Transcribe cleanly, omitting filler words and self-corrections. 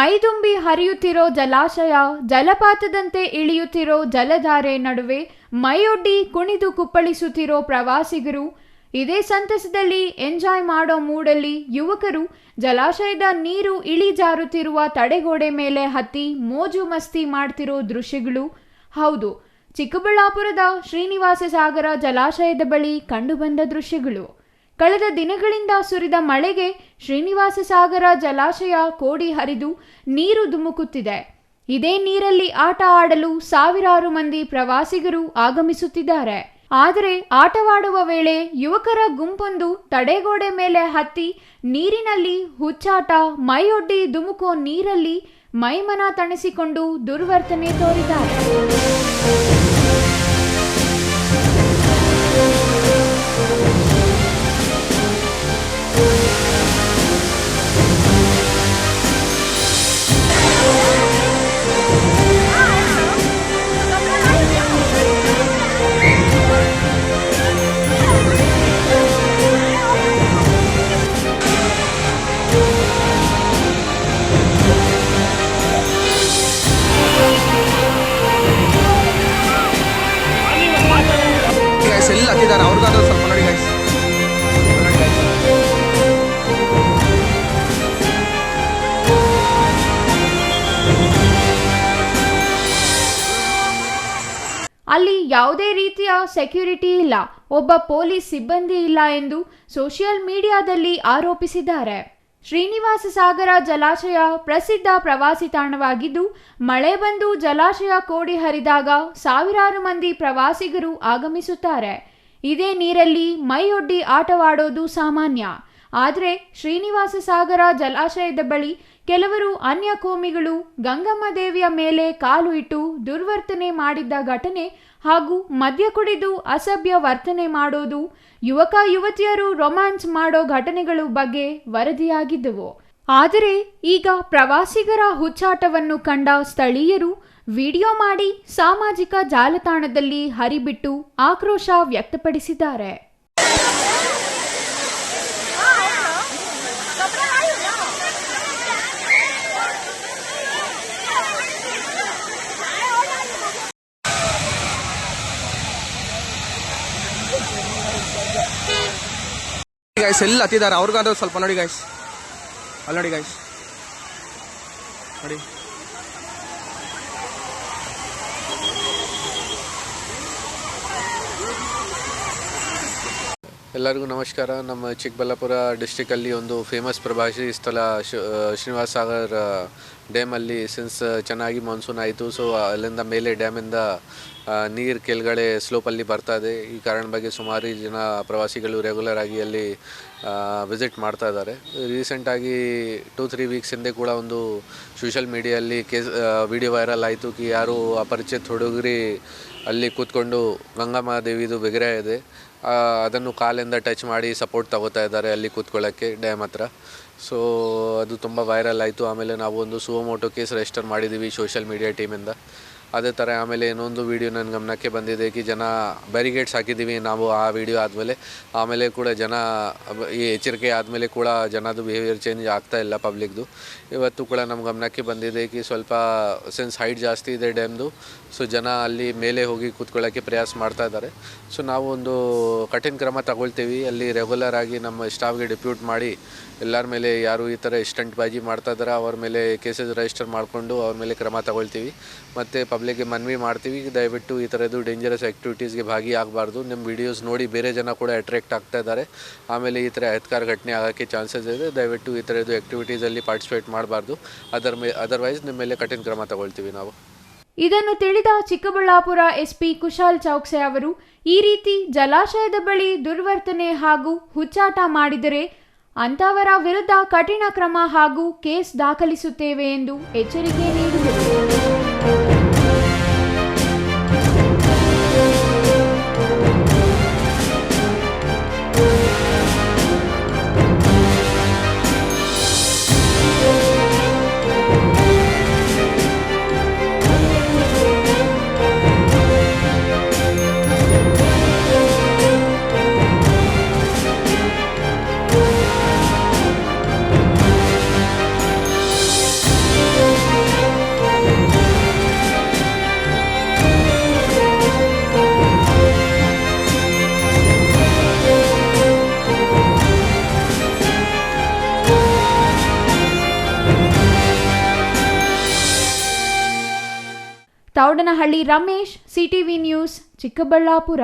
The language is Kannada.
ಮೈದುಂಬಿ ಹರಿಯುತ್ತಿರೋ ಜಲಾಶಯ, ಜಲಪಾತದಂತೆ ಇಳಿಯುತ್ತಿರೋ ಜಲಧಾರೆ ನಡುವೆ ಮೈಯೊಡ್ಡಿ ಕುಣಿದು ಕುಪ್ಪಳಿಸುತ್ತಿರೋ ಪ್ರವಾಸಿಗರು, ಇದೇ ಸಂತಸದಲ್ಲಿ ಎಂಜಾಯ್ ಮಾಡೋ ಮೂಡಲ್ಲಿ ಯುವಕರು ಜಲಾಶಯದ ನೀರು ಇಳಿಜಾರುತ್ತಿರುವ ತಡೆಗೋಡೆ ಮೇಲೆ ಹತ್ತಿ ಮೋಜು ಮಸ್ತಿ ಮಾಡ್ತಿರೋ ದೃಶ್ಯಗಳು. ಹೌದು, ಚಿಕ್ಕಬಳ್ಳಾಪುರದ ಶ್ರೀನಿವಾಸ ಸಾಗರ ಜಲಾಶಯದ ಬಳಿ ಕಂಡುಬಂದ ದೃಶ್ಯಗಳು. ಕಳೆದ ದಿನಗಳಿಂದ ಸುರಿದ ಮಳೆಗೆ ಶ್ರೀನಿವಾಸ ಸಾಗರ ಜಲಾಶಯ ಕೋಡಿ ಹರಿದು ನೀರು ಧುಮುಕುತ್ತಿದೆ. ಇದೇ ನೀರಲ್ಲಿ ಆಟ ಆಡಲು ಸಾವಿರಾರು ಮಂದಿ ಪ್ರವಾಸಿಗರು ಆಗಮಿಸುತ್ತಿದ್ದಾರೆ. ಆದರೆ ಆಟವಾಡುವ ವೇಳೆ ಯುವಕರ ಗುಂಪೊಂದು ತಡೆಗೋಡೆ ಮೇಲೆ ಹತ್ತಿ ನೀರಿನಲ್ಲಿ ಹುಚ್ಚಾಟ, ಮೈಯೊಡ್ಡಿ ಧುಮುಕೋ ನೀರಲ್ಲಿ ಮೈಮನ ತಣಿಸಿಕೊಂಡು ದುರ್ವರ್ತನೆ ತೋರಿದ್ದಾರೆ. ಎಲ್ಲ ಹತ್ತಿದ್ದಾರೆ, ಅವ್ರಿಗಾದ್ರೂ ಸ್ವಲ್ಪ ನೋಡಿ ಗೈಸ್. ಅಲ್ಲಿ ಯಾವುದೇ ರೀತಿಯ ಸೆಕ್ಯೂರಿಟಿ ಇಲ್ಲ, ಒಬ್ಬ ಪೊಲೀಸ್ ಸಿಬ್ಬಂದಿ ಇಲ್ಲ ಎಂದು ಸೋಷಿಯಲ್ ಮೀಡಿಯಾದಲ್ಲಿ ಆರೋಪಿಸಿದ್ದಾರೆ. ಶ್ರೀನಿವಾಸ ಸಾಗರ ಜಲಾಶಯ ಪ್ರಸಿದ್ಧ ಪ್ರವಾಸಿ ತಾಣವಾಗಿದ್ದು, ಮಳೆ ಬಂದು ಜಲಾಶಯ ಕೋಡಿ ಹರಿದಾಗ ಸಾವಿರಾರು ಮಂದಿ ಪ್ರವಾಸಿಗರು ಆಗಮಿಸುತ್ತಾರೆ. ಇದೇ ನೀರಲ್ಲಿ ಮೈಯೊಡ್ಡಿ ಆಟವಾಡೋದು ಸಾಮಾನ್ಯ. ಆದರೆ ಶ್ರೀನಿವಾಸ ಸಾಗರ ಜಲಾಶಯದ ಬಳಿ ಕೆಲವರು ಅನ್ಯ ಕೋಮಿಗಳು ಗಂಗಮ್ಮ ದೇವಿಯ ಮೇಲೆ ಕಾಲು ಇಟ್ಟು ದುರ್ವರ್ತನೆ ಮಾಡಿದ್ದ ಘಟನೆ ಹಾಗೂ ಮದ್ಯ ಕುಡಿದು ಅಸಭ್ಯ ವರ್ತನೆ ಮಾಡೋದು, ಯುವಕ ಯುವತಿಯರು ರೊಮ್ಯಾನ್ಸ್ ಮಾಡೋ ಘಟನೆಗಳು ಬಗ್ಗೆ ವರದಿಯಾಗಿದ್ದವು. ಆದರೆ ಈಗ ಪ್ರವಾಸಿಗರ ಹುಚ್ಚಾಟವನ್ನು ಕಂಡ ಸ್ಥಳೀಯರು ವಿಡಿಯೋ ಮಾಡಿ ಸಾಮಾಜಿಕ ಜಾಲತಾಣದಲ್ಲಿ ಹರಿಬಿಟ್ಟು ಆಕ್ರೋಶ ವ್ಯಕ್ತಪಡಿಸಿದ್ದಾರೆ. ಗೈಸ್ ಎಲ್ಲ ಹತ್ತಿದ್ದಾರೆ, ಅವ್ರಿಗಾದ್ರೂ ಸ್ವಲ್ಪ ನೋಡಿ ಗೈಸ್. ಅಲ್ಲಿ ನೋಡಿ ಗೈಸ್, ನೋಡಿ. ಎಲ್ಲರಿಗೂ ನಮಸ್ಕಾರ. ನಮ್ಮ ಚಿಕ್ಕಬಳ್ಳಾಪುರ ಡಿಸ್ಟಿಕಲ್ಲಿ ಒಂದು ಫೇಮಸ್ ಪ್ರವಾಸಿ ಸ್ಥಳ ಶ್ರೀನಿವಾಸ ಸಾಗರ್ ಡ್ಯಾಮಲ್ಲಿ ಸಿನ್ಸ್ ಚೆನ್ನಾಗಿ ಮಾನ್ಸೂನ್ ಆಯಿತು. ಸೊ ಅಲ್ಲಿಂದ ಮೇಲೆ ಡ್ಯಾಮಿಂದ ನೀರು ಕೆಳಗಡೆ ಸ್ಲೋಪಲ್ಲಿ ಬರ್ತಾ ಇದೆ. ಈ ಕಾರಣ ಬಗ್ಗೆ ಸುಮಾರು ಜನ ಪ್ರವಾಸಿಗಳು ರೆಗ್ಯುಲರ್ ಆಗಿ ಅಲ್ಲಿ ವಿಸಿಟ್ ಮಾಡ್ತಾ ಇದ್ದಾರೆ. ರೀಸೆಂಟಾಗಿ 2-3 ವೀಕ್ಸ್ ಹಿಂದೆ ಕೂಡ ಒಂದು ಸೋಷಿಯಲ್ ಮೀಡಿಯಲ್ಲಿ ವಿಡಿಯೋ ವೈರಲ್ ಆಯಿತು ಕಿ ಯಾರು ಅಪರಿಚಿತ ಹುಡುಗರಿ ಅಲ್ಲಿ ಕೂತ್ಕೊಂಡು ಗಂಗಮ್ಮ ದೇವಿದು ವಿಗ್ರಹ ಇದೆ, ಅದನ್ನು ಕಾಲಿಂದ ಟಚ್ ಮಾಡಿ ಸಪೋರ್ಟ್ ತಗೋತಾ ಇದ್ದಾರೆ ಅಲ್ಲಿ ಕೂತ್ಕೊಳ್ಳೋಕ್ಕೆ ಡ್ಯಾಮ್ ಹತ್ರ. ಸೊ ಅದು ತುಂಬ ವೈರಲ್ ಆಯಿತು. ಆಮೇಲೆ ನಾವು ಒಂದು ಸುವಮೋಟೋ ಕೇಸ್ ರಿಜಿಸ್ಟರ್ ಮಾಡಿದ್ದೀವಿ ಸೋಷಿಯಲ್ ಮೀಡಿಯಾ ಟೀಮಿಂದ. ಅದೇ ಥರ ಆಮೇಲೆ ಇನ್ನೊಂದು ವೀಡಿಯೋ ನನ್ನ ಗಮನಕ್ಕೆ ಬಂದಿದೆ ಕಿ ಜನ ಬ್ಯಾರಿಗೇಡ್ಸ್ ಹಾಕಿದ್ದೀವಿ ನಾವು ಆ ವಿಡಿಯೋ ಆಮೇಲೆ ಕೂಡ ಜನ ಈ ಎಚ್ಚರಿಕೆ ಆದಮೇಲೆ ಕೂಡ ಜನದು ಬಿಹೇವಿಯರ್ ಚೇಂಜ್ ಆಗ್ತಾ ಇಲ್ಲ ಪಬ್ಲಿಕ್ದು. ಇವತ್ತು ಕೂಡ ನಮ್ಮ ಗಮನಕ್ಕೆ ಬಂದಿದೆ ಕಿ ಸ್ವಲ್ಪ ಸಿನ್ಸ್ ಹೈಟ್ ಜಾಸ್ತಿ ಇದೆ ಡ್ಯಾಮ್ದು, ಸೊ ಜನ ಅಲ್ಲಿ ಮೇಲೆ ಹೋಗಿ ಕೂತ್ಕೊಳ್ಳೋಕ್ಕೆ ಪ್ರಯಾಸ ಮಾಡ್ತಾ ಇದ್ದಾರೆ. ಸೊ ನಾವು ಒಂದು ಕಠಿಣ ಕ್ರಮ ತಗೊಳ್ತೀವಿ. ಅಲ್ಲಿ ರೆಗ್ಯುಲರ್ ಆಗಿ ನಮ್ಮ ಸ್ಟಾಫ್ಗೆ ಡಿಪ್ಯೂಟ್ ಮಾಡಿ ಎಲ್ಲರ ಮೇಲೆ ಯಾರು ಈ ಥರ ಸ್ಟಂಟ್ ಬಾಜಿ ಮಾಡ್ತಾ ಇದ್ದಾರೆ ಅವ್ರ ಮೇಲೆ ಕೇಸಸ್ ರಿಜಿಸ್ಟರ್ ಮಾಡಿಕೊಂಡು ಅವ್ರ ಮೇಲೆ ಕ್ರಮ ತಗೊಳ್ತೀವಿ. ಮತ್ತು ಪಬ್ಲಿಕ್ಗೆ ಮನವಿ ಮಾಡ್ತೀವಿ, ದಯವಿಟ್ಟು ಈ ಥರದ್ದು ಡೇಂಜರಸ್ ಆ್ಯಕ್ಟಿವಿಟೀಸ್ಗೆ ಭಾಗಿಯಾಗಬಾರ್ದು. ನಿಮ್ಮ ವೀಡಿಯೋಸ್ ನೋಡಿ ಬೇರೆ ಜನ ಕೂಡ ಅಟ್ರ್ಯಾಕ್ಟ್ ಆಗ್ತಾ ಇದ್ದಾರೆ. ಆಮೇಲೆ ಈ ಥರ ಅಹಿತಕರ ಘಟನೆ ಆಗೋಕ್ಕೆ ಚಾನ್ಸಸ್ ಇದೆ. ದಯವಿಟ್ಟು ಈ ಥರದ್ದು ಆ್ಯಕ್ಟಿವಿಟೀಸಲ್ಲಿ ಪಾರ್ಟಿಸಿಪೇಟ್ ಮಾಡಬಾರ್ದು. ಅದರ್ವೈಸ್ ನಿಮ್ಮ ಮೇಲೆ ಕಠಿಣ ಕ್ರಮ ತಗೊಳ್ತೀವಿ ನಾವು. ಇದನ್ನು ತಿಳಿದ ಚಿಕ್ಕಬಳ್ಳಾಪುರ ಎಸ್ಪಿ ಕುಶಾಲ್ ಚೌಕ್ಸೆ ಅವರು ಈ ರೀತಿ ಜಲಾಶಯದ ಬಳಿ ದುರ್ವರ್ತನೆ ಹಾಗೂ ಹುಚ್ಚಾಟ ಮಾಡಿದರೆ ಅಂತವರ ವಿರುದ್ಧ ಕಠಿಣ ಕ್ರಮ ಹಾಗೂ ಕೇಸ್ ದಾಖಲಿಸುತ್ತೇವೆ ಎಂದು ಎಚ್ಚರಿಕೆ ನೀಡಿದರು. Thoudanahalli Ramesh, CTV news, Chikkaballapur.